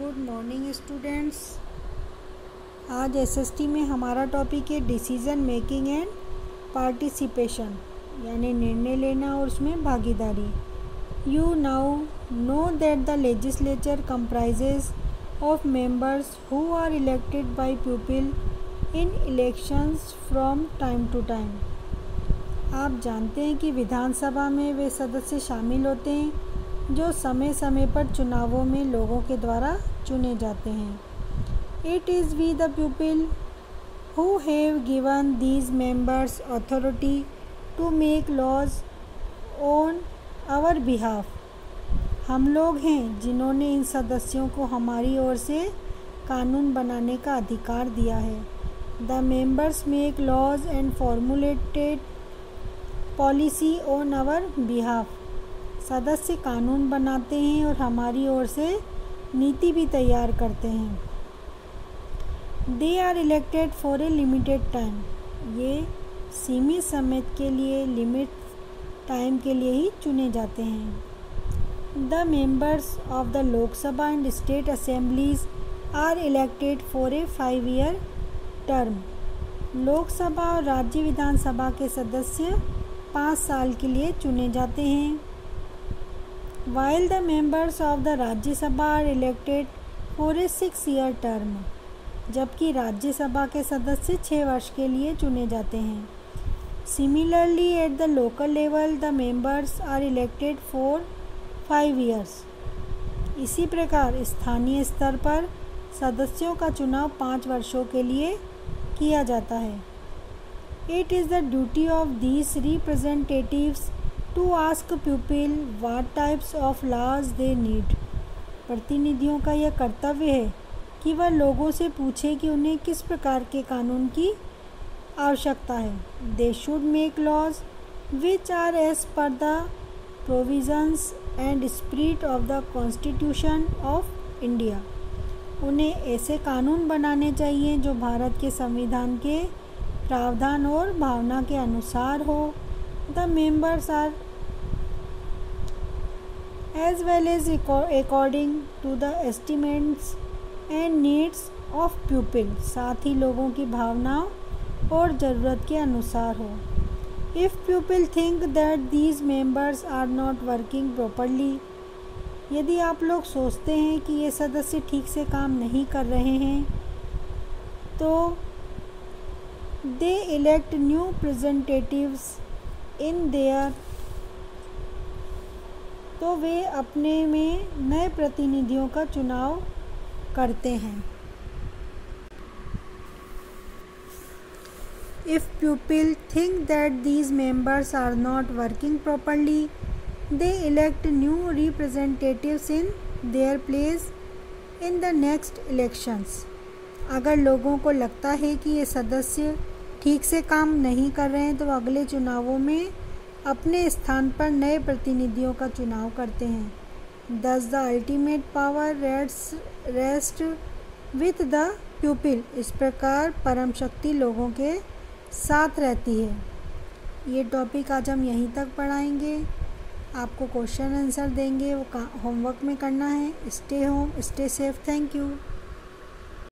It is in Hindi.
Good morning students. आज एसएसटी में हमारा टॉपिक है डिसीजन मेकिंग एंड पार्टिसिपेशन, यानी निर्णय लेना और उसमें भागीदारी। You now know that the legislature comprises of members who are elected by people in elections from time to time. आप जानते हैं कि विधानसभा में वे सदस्य शामिल होते हैं जो समय समय पर चुनावों में लोगों के द्वारा चुने जाते हैं। It is we the people who have given these members authority to make laws on our behalf. हम लोग हैं जिन्होंने इन सदस्यों को हमारी ओर से कानून बनाने का अधिकार दिया है। The members make laws and formulated policy on our behalf. सदस्य कानून बनाते हैं और हमारी ओर से नीति भी तैयार करते हैं। They are elected for a limited time. ये सीमित समय के लिए, लिमिट टाइम के लिए ही चुने जाते हैं। The members of the Lok Sabha and state assemblies are elected for a 5-year term. Lok Sabha और राज्य विधानसभा के सदस्य 5 साल के लिए चुने जाते हैं। While the members of the Rajya Sabha are elected for a 6-year term, जबकि राज्यसभा के सदस्य 6 वर्ष के लिए चुने जाते हैं। Similarly, at the local level, the members are elected for 5 years. इसी प्रकार स्थानीय स्तर पर सदस्यों का चुनाव 5 वर्षों के लिए किया जाता है। It is the duty of these representatives to ask people what types of laws they need. प्रतिनिधियों का यह कर्तव्य है कि वह लोगों से पूछे कि उन्हें किस प्रकार के कानून की आवश्यकता है। They should make laws which are as per the provisions and spirit of the Constitution of India. उन्हें ऐसे कानून बनाने चाहिए जो भारत के संविधान के प्रावधान और भावना के अनुसार हो। The members are as well as according to the estimates and needs of people. साथ ही लोगों की भावनाओं और ज़रूरत के अनुसार हो। If people think that these members are not working properly, यदि आप लोग सोचते हैं कि ये सदस्य ठीक से काम नहीं कर रहे हैं, तो they elect new representatives in their, तो वे अपने में नए प्रतिनिधियों का चुनाव करते हैं। If people think that these members are not working properly, they elect new representatives in their place in the next elections. अगर लोगों को लगता है कि ये सदस्य ठीक से काम नहीं कर रहे हैं तो अगले चुनावों में अपने स्थान पर नए प्रतिनिधियों का चुनाव करते हैं। Thus the ultimate power rests with the people. इस प्रकार परम शक्ति लोगों के साथ रहती है। ये टॉपिक आज हम यहीं तक पढ़ाएंगे। आपको क्वेश्चन आंसर देंगे, वो होमवर्क में करना है। Stay home, stay safe. Thank you.